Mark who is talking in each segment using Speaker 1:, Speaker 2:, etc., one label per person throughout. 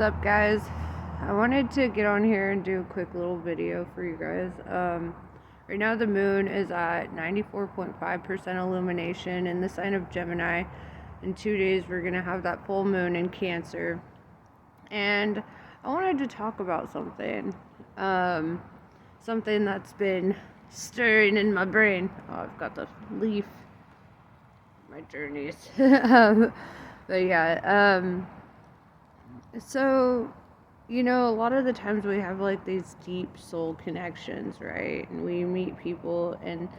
Speaker 1: What's up, guys? I wanted to get on here and do a quick little video for you guys. Right now the moon is at 94.5% illumination in the sign of Gemini. In 2 days we're going to have that full moon in Cancer. And I wanted to talk about something. Something that's been stirring in my brain. Oh, I've got the leaf. My journeys. But yeah, so, a lot of the times we have like these deep soul connections, right? And we meet people and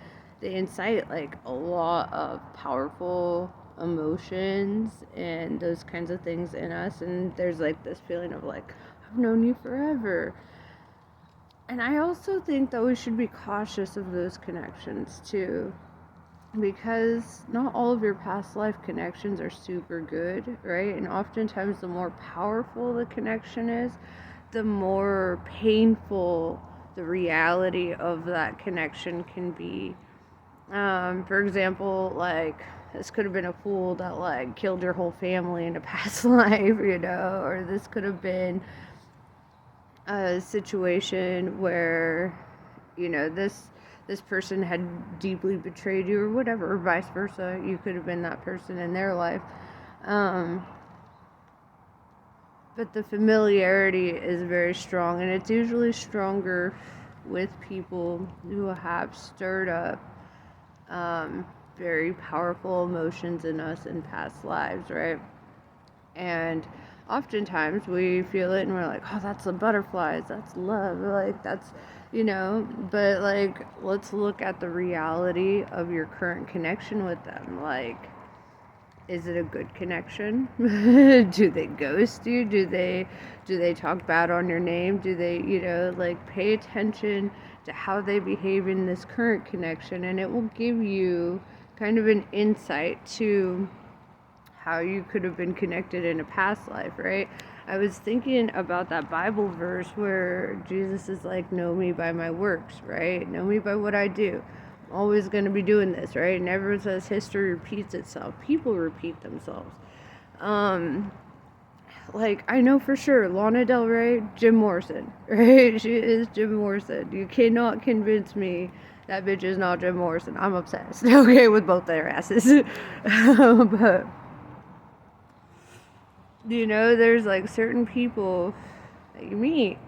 Speaker 1: they incite like a lot of powerful emotions and those kinds of things in us. And there's like this feeling of like, I've known you forever. And I also think that we should be cautious of those connections too, because not all of your past life connections are super good, right? And oftentimes the more powerful the connection is, the more painful the reality of that connection can be. For example, like, this could have been a fool that like killed your whole family in a past life, or this could have been a situation where, this person had deeply betrayed you or whatever, or vice versa. You could have been that person in their life. But the familiarity is very strong, and it's usually stronger with people who have stirred up very powerful emotions in us in past lives, right? And oftentimes we feel it and we're like, oh, that's the butterflies, that's love, like that's, but like, let's look at the reality of your current connection with them. Like, is it a good connection? Do they ghost you? Do they talk bad on your name? Do they, like, pay attention to how they behave in this current connection, and it will give you kind of an insight to how you could have been connected in a past life, right? I was thinking about that Bible verse where Jesus is like, know me by my works, right? Know me by what I do. I'm always going to be doing this, right? And everyone says history repeats itself. People repeat themselves. Like, I know for sure, Lana Del Rey, Jim Morrison, right? She is Jim Morrison. You cannot convince me that bitch is not Jim Morrison. I'm obsessed, okay, with both their asses. But there's like certain people that you meet,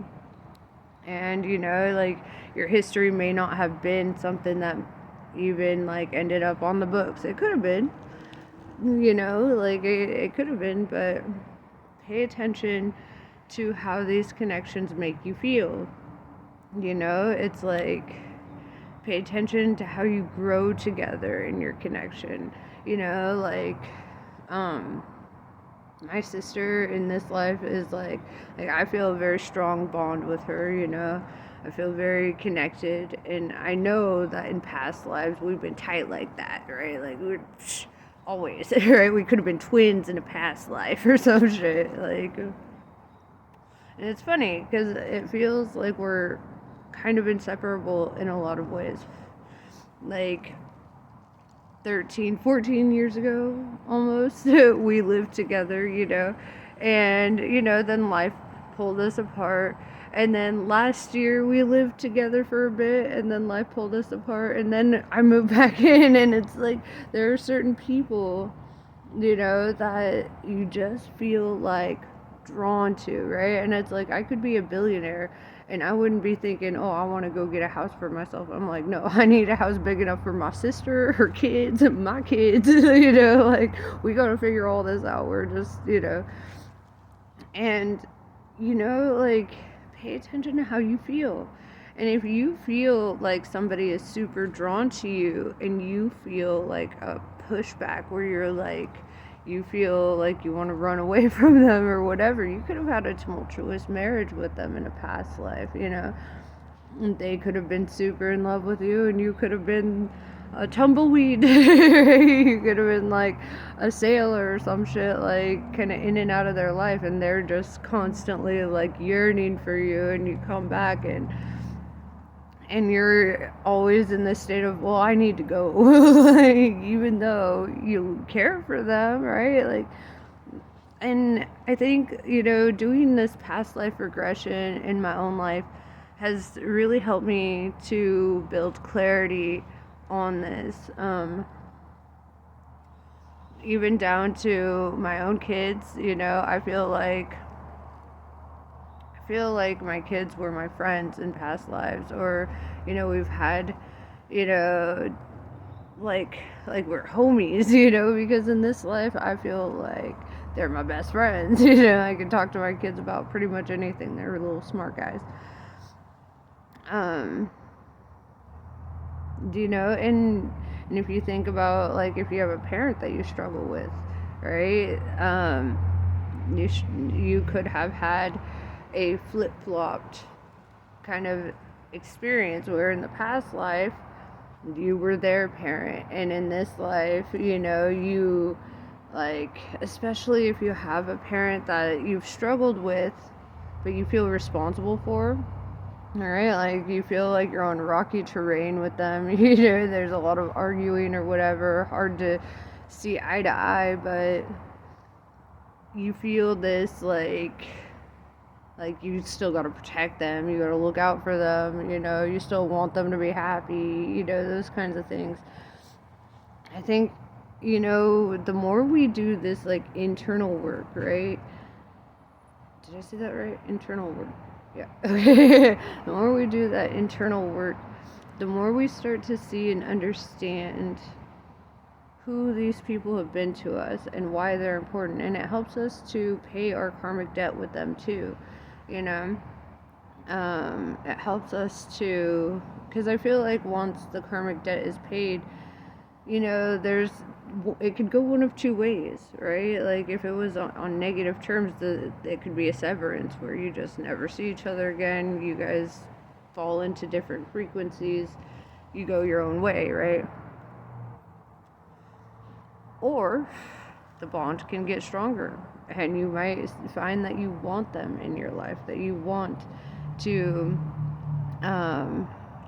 Speaker 1: and like your history may not have been something that even like ended up on the books. It could have been, like it could have been, but pay attention to how these connections make you feel. It's like, pay attention to how you grow together in your connection. My sister in this life is like I feel a very strong bond with her. I feel very connected, and I know that in past lives we've been tight like that, right? Like, we're always, right? We could have been twins in a past life or some shit, like. And it's funny because it feels like we're kind of inseparable in a lot of ways. Like, 13, 14 years ago, almost, we lived together, and, then life pulled us apart, and then last year we lived together for a bit, and then life pulled us apart, and then I moved back in, and it's like, there are certain people, that you just feel like drawn to, right? And it's like, I could be a billionaire and I wouldn't be thinking, oh, I want to go get a house for myself. I'm like, no, I need a house big enough for my sister, her kids, my kids, like, we gotta figure all this out. We're just, and, like, pay attention to how you feel. And if you feel like somebody is super drawn to you and you feel like a pushback where you're like, you feel like you want to run away from them or whatever, you could have had a tumultuous marriage with them in a past life, And they could have been super in love with you, and you could have been a tumbleweed. You could have been like a sailor or some shit, like kind of in and out of their life, and they're just constantly like yearning for you, and you come back and you're always in this state of, well, I need to go, like, even though you care for them, right? Like, And I think, doing this past life regression in my own life has really helped me to build clarity on this. Even down to my own kids, I feel like my kids were my friends in past lives, or we've had, you know, like we're homies, because in this life I feel like they're my best friends. I can talk to my kids about pretty much anything. They're little smart guys. Um, and if you think about, like, if you have a parent that you struggle with, right? You could have had a flip-flopped kind of experience where in the past life you were their parent, and in this life, you, like, especially if you have a parent that you've struggled with but you feel responsible for, all right, like you feel like you're on rocky terrain with them. There's a lot of arguing or whatever, hard to see eye to eye, but you feel this, like you still got to protect them, you got to look out for them, you still want them to be happy, those kinds of things. I think, the more we do this, like, internal work, right? Did I say that right? Internal work. Yeah. Okay. The more we do that internal work, the more we start to see and understand who these people have been to us and why they're important. And it helps us to pay our karmic debt with them too. It helps us to, because I feel like once the karmic debt is paid, it could go one of two ways, right? Like, if it was on negative terms, it could be a severance where you just never see each other again, you guys fall into different frequencies, you go your own way, right? Or the bond can get stronger, and you might find that you want them in your life, that you want to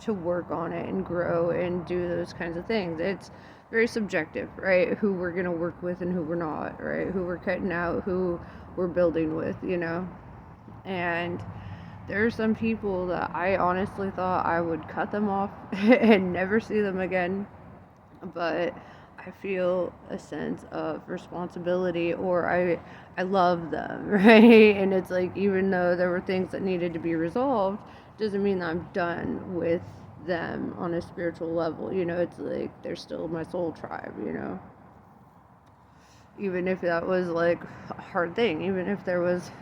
Speaker 1: work on it and grow and do those kinds of things. It's very subjective, right? Who we're gonna work with and who we're not, right? Who we're cutting out, who we're building with, And there are some people that I honestly thought I would cut them off and never see them again, but I feel a sense of responsibility, or I love them, right? And it's like, even though there were things that needed to be resolved, doesn't mean that I'm done with them on a spiritual level. It's like they're still my soul tribe, even if that was like a hard thing, even if there was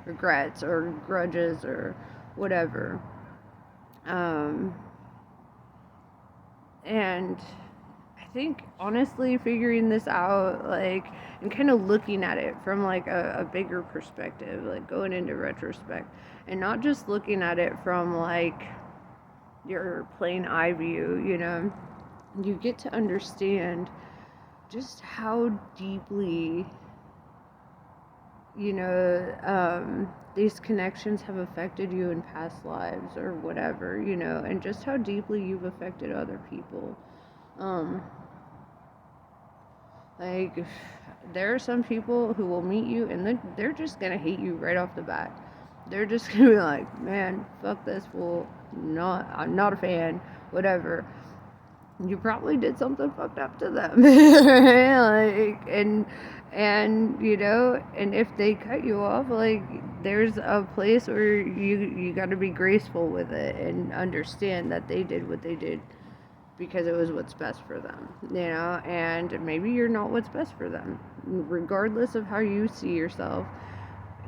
Speaker 1: regrets or grudges or whatever. And I think, honestly, figuring this out, like, and kind of looking at it from, like, a bigger perspective, like going into retrospect, and not just looking at it from, like, your plain eye view, you get to understand just how deeply, these connections have affected you in past lives or whatever, and just how deeply you've affected other people. Like, there are some people who will meet you and they're just gonna hate you right off the bat. They're just gonna be like, man, fuck this fool. I'm not a fan, whatever. You probably did something fucked up to them. Like, and and if they cut you off, like, there's a place where you got to be graceful with it and understand that they did what they did because it was what's best for them, and maybe you're not what's best for them. Regardless of how you see yourself,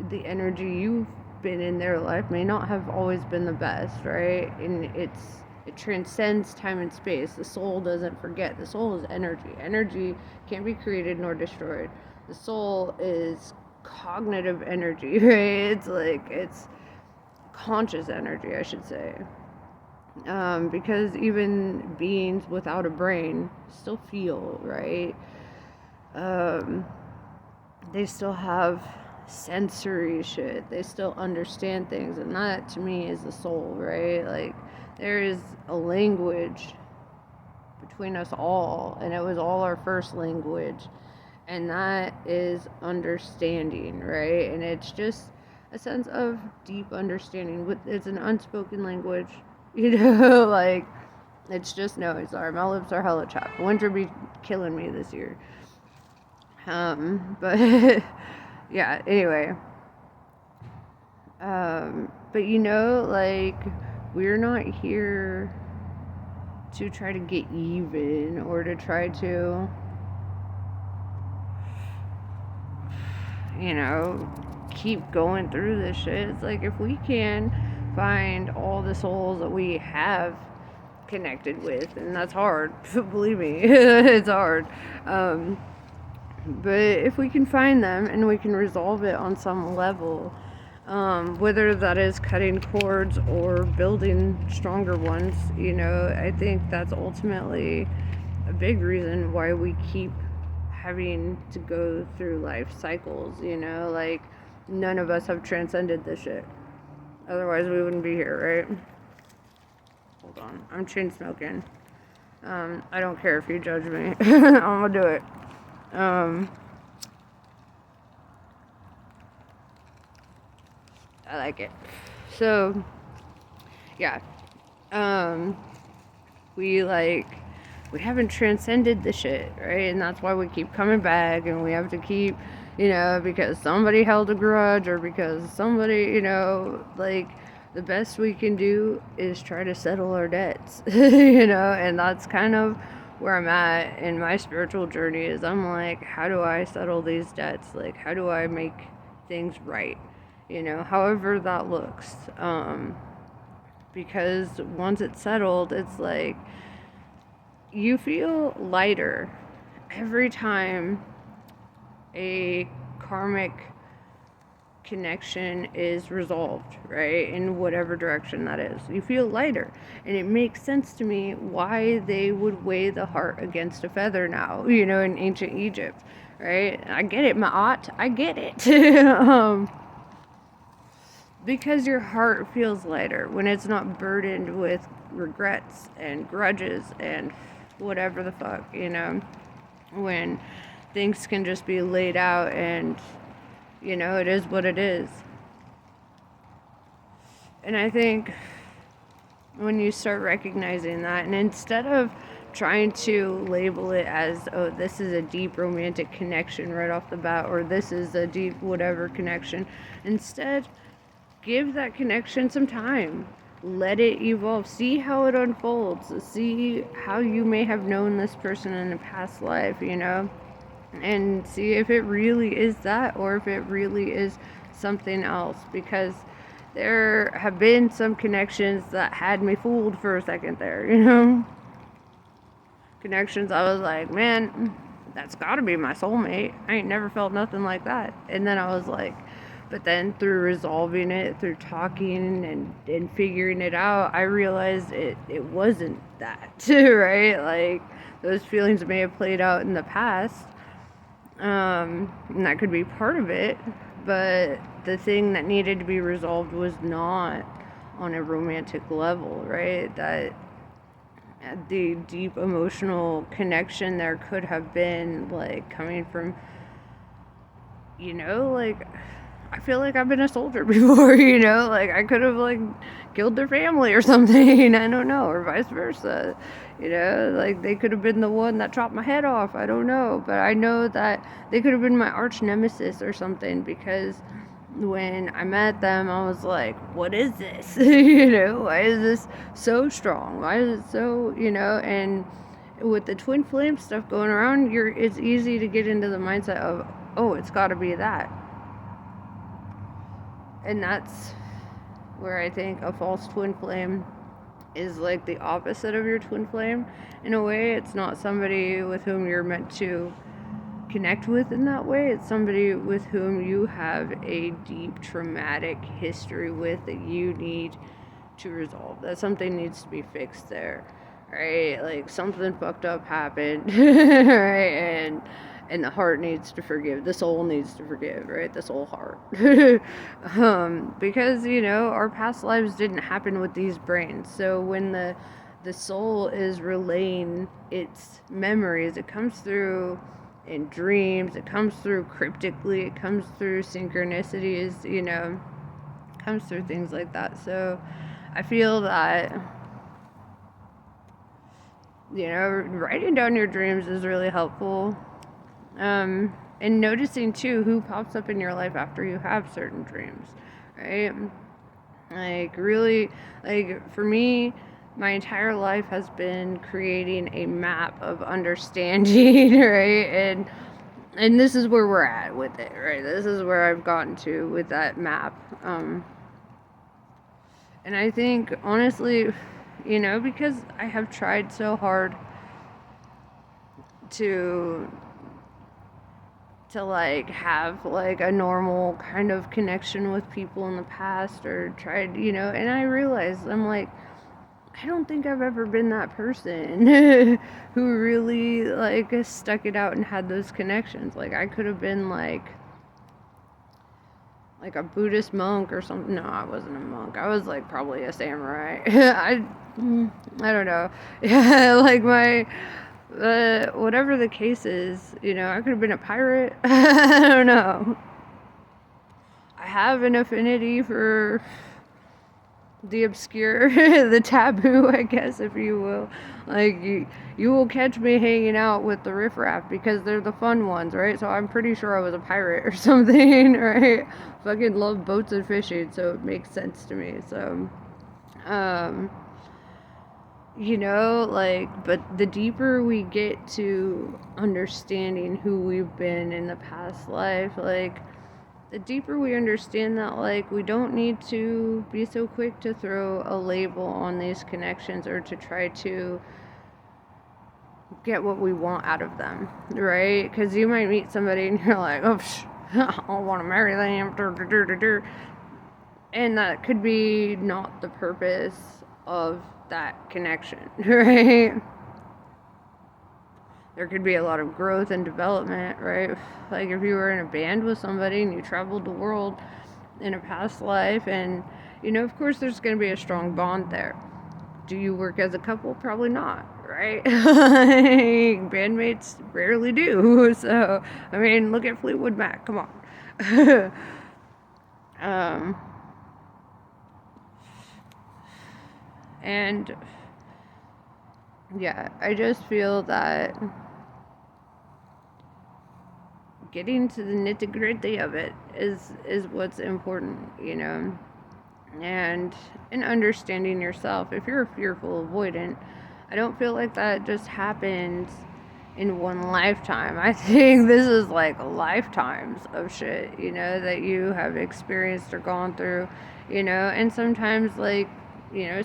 Speaker 1: the energy you've been in their life may not have always been the best, right? And it transcends time and space. The soul doesn't forget. The soul is energy. Energy can't be created nor destroyed. The soul is cognitive energy, right? It's conscious energy, I should say. Because even beings without a brain still feel, right? They still have sensory shit. They still understand things, and that to me is the soul, right? Like, there is a language between us all, and it was all our first language, And that is understanding, right? And it's just a sense of deep understanding. It's an unspoken language, like it's just no. Sorry, my lips are hella chapped. Winter be killing me this year. But yeah. Anyway, but like we're not here to try to get even or to try to keep going through this shit. It's like if we can find all the souls that we have connected with, and that's hard, believe me, it's hard. But if we can find them and we can resolve it on some level, whether that is cutting cords or building stronger ones, I think that's ultimately a big reason why we keep having to go through life cycles, like none of us have transcended this shit. Otherwise we wouldn't be here, right? Hold on, I'm chain smoking. I don't care if you judge me. I'm gonna do it. I like it. So yeah. We haven't transcended the shit, right? And that's why we keep coming back, and we have to keep, because somebody held a grudge, or because somebody, the best we can do is try to settle our debts, and that's kind of where I'm at in my spiritual journey. Is I'm like, how do I settle these debts? Like, how do I make things right? However that looks. Because once it's settled, it's like you feel lighter every time a karmic connection is resolved, right? In whatever direction that is. You feel lighter. And it makes sense to me why they would weigh the heart against a feather now, in ancient Egypt, right? I get it, Ma'at. I get it. Because your heart feels lighter when it's not burdened with regrets and grudges and whatever the fuck, when things can just be laid out and, it is what it is. And I think when you start recognizing that, and instead of trying to label it as, oh, this is a deep romantic connection right off the bat, or this is a deep whatever connection, instead give that connection some time. Let it evolve. See how it unfolds. See how you may have known this person in a past life, and see if it really is that or if it really is something else. Because there have been some connections that had me fooled for a second there, Connections I was like, man, that's gotta be my soulmate. I ain't never felt nothing like that. And then I was like, but then through resolving it, through talking and figuring it out, I realized it wasn't that, right? Like, those feelings may have played out in the past, and that could be part of it, but the thing that needed to be resolved was not on a romantic level, right? That the deep emotional connection there could have been, like, coming from, like, I feel like I've been a soldier before, like I could have like killed their family or something, I don't know, or vice versa, like they could have been the one that chopped my head off, I don't know, but I know that they could have been my arch nemesis or something, because when I met them, I was like, what is this? Why is this so strong? Why is it so, and with the twin flame stuff going around, it's easy to get into the mindset of, oh, it's got to be that. And that's where I think a false twin flame is like the opposite of your twin flame. In a way, it's not somebody with whom you're meant to connect with in that way. It's somebody with whom you have a deep traumatic history with that you need to resolve. That something needs to be fixed there, right? Like something fucked up happened, right? And the heart needs to forgive, the soul needs to forgive, right? The soul heart. Because, our past lives didn't happen with these brains. So when the soul is relaying its memories, it comes through in dreams, it comes through cryptically, it comes through synchronicities, it comes through things like that. So I feel that, writing down your dreams is really helpful. And noticing too who pops up in your life after you have certain dreams, right? Like, really, like, for me, my entire life has been creating a map of understanding, right? And this is where we're at with it, right? This is where I've gotten to with that map. And I think, honestly, because I have tried so hard to like have like a normal kind of connection with people in the past, or tried, and I realized, I'm like, I don't think I've ever been that person who really like stuck it out and had those connections. Like, I could have been like a Buddhist monk or something. No, I wasn't a monk. I was like probably a samurai. I don't know. Yeah, like my whatever the case is, I could have been a pirate. I don't know. I have an affinity for the obscure, the taboo, I guess, if you will. Like, you will catch me hanging out with the riffraff because they're the fun ones, right? So I'm pretty sure I was a pirate or something, right? Fucking love boats and fishing, so it makes sense to me. So, like, but the deeper we get to understanding who we've been in the past life, like, the deeper we understand that, like, we don't need to be so quick to throw a label on these connections or to try to get what we want out of them, right? Because you might meet somebody and you're like, oh, I want to marry them, and that could be not the purpose of that connection, right? There could be a lot of growth and development, right? Like, if you were in a band with somebody and you traveled the world in a past life, and, of course there's going to be a strong bond there. Do you work as a couple? Probably not, right? Bandmates rarely do. So, I mean, look at Fleetwood Mac. Come on. And yeah, I just feel that getting to the nitty-gritty of it is what's important, and in understanding yourself. If you're a fearful avoidant, I don't feel like that just happens in one lifetime. I think this is like lifetimes of shit, that you have experienced or gone through, and sometimes, like,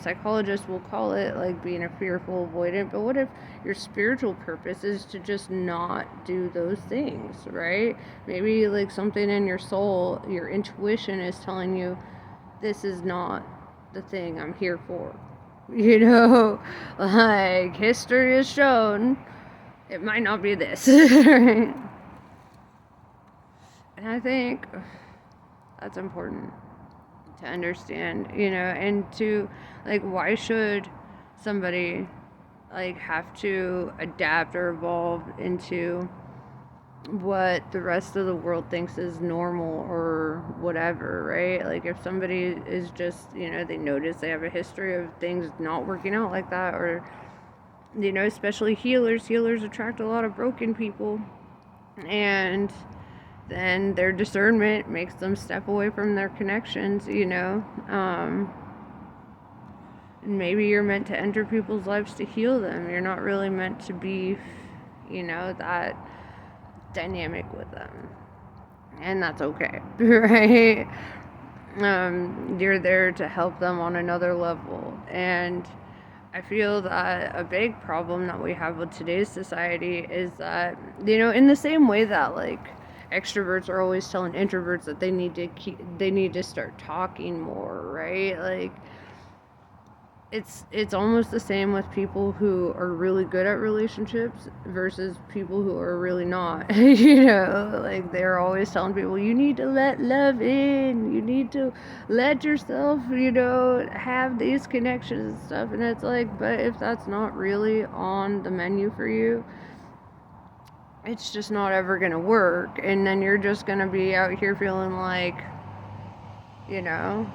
Speaker 1: psychologists will call it like being a fearful avoidant, but what if your spiritual purpose is to just not do those things, right? Maybe like something in your soul, your intuition is telling you, this is not the thing I'm here for. Like, history has shown it might not be this. Right? And I think that's important to understand, and to, like, why should somebody, like, have to adapt or evolve into what the rest of the world thinks is normal or whatever, right? Like, if somebody is just, they notice they have a history of things not working out like that, or, especially healers attract a lot of broken people, and then their discernment makes them step away from their connections, and maybe you're meant to enter people's lives to heal them. You're not really meant to be, that dynamic with them, and that's okay. Right? You're there to help them on another level. And I feel that a big problem that we have with today's society is that, in the same way that, like, extroverts are always telling introverts that they need to start talking more, right? Like, it's almost the same with people who are really good at relationships versus people who are really not. Like, they're always telling people, you need to let love in, you need to let yourself, have these connections and stuff. And it's like, but if that's not really on the menu for you, it's just not ever gonna work. And then you're just gonna be out here feeling like, you know,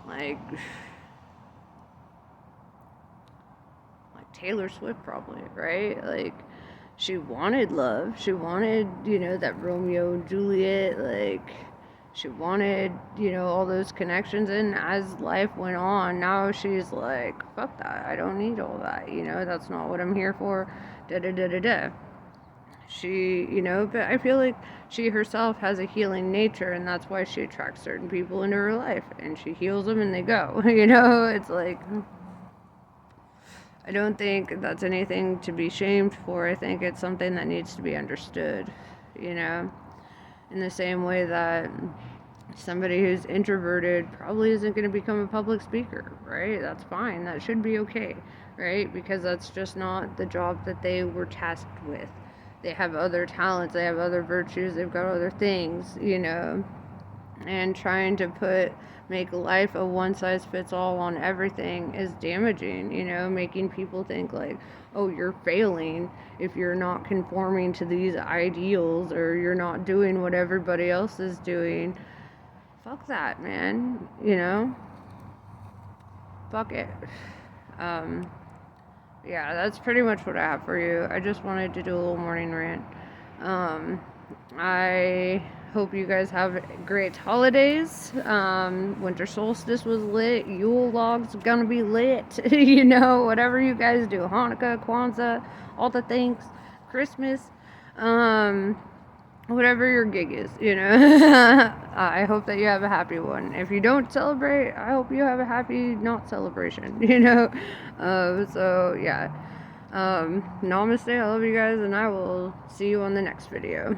Speaker 1: like Taylor Swift probably, right? Like, she wanted love. She wanted, that Romeo and Juliet, like, she wanted, all those connections. And as life went on, now she's like, fuck that. I don't need all that. That's not what I'm here for. Da da da da da. She, but I feel like she herself has a healing nature, and that's why she attracts certain people into her life, and she heals them and they go. It's like, I don't think that's anything to be shamed for. I think it's something that needs to be understood, in the same way that somebody who's introverted probably isn't going to become a public speaker, right? That's fine. That should be okay, right? Because that's just not the job that they were tasked with. They have other talents, they have other virtues, they've got other things, and trying to make life a one size fits all on everything is damaging, making people think like, oh, you're failing if you're not conforming to these ideals, or you're not doing what everybody else is doing. Fuck that, man. Fuck it. Yeah, that's pretty much what I have for you. I just wanted to do a little morning rant. I hope you guys have great holidays. Winter solstice was lit. Yule log's gonna be lit. Whatever you guys do. Hanukkah, Kwanzaa, all the things. Christmas. Whatever your gig is, I hope that you have a happy one. If you don't celebrate, I hope you have a happy not celebration, so yeah. Namaste, I love you guys, and I will see you on the next video.